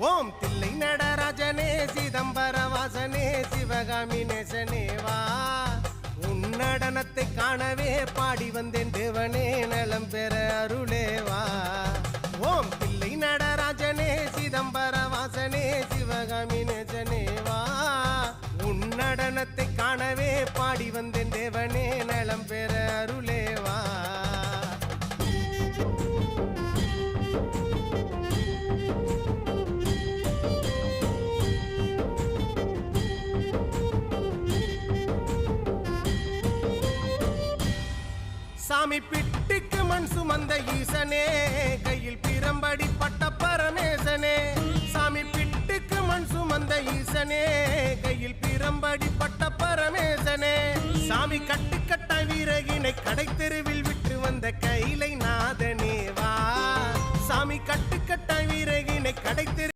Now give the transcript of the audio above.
ஓம் தில்லை நடராஜனே சிதம்பர வாசனே சிவகாமி நேசனே வா உன் நடனத்தை காணவே பாடி வந்தேன் தேவனே நலம் பெற அருளே வா ஓம் தில்லை நடராஜனே சிதம்பர வாசனே சிவகாமி நேசனே வா உன் நடனத்தை காணவே பாடி வந்தேன் தேவனே நலம் பெற அருளே வா சாமி பிட்டுக்கு மண் சுமந்த ஈசனே கையில் பிரம்படி பட்ட பரமேசனே சாமி பிட்டுக்கு மண் சுமந்த ஈசனே கையில் பிரம்படி பட்ட பரமேசனே சாமி கட்டுக்கட்ட வீரகினை கடை தெருவில் விட்டு வந்த கைலை நாதனே வா சாமி கட்டுக்கட்ட வீரகினை கடை தெரு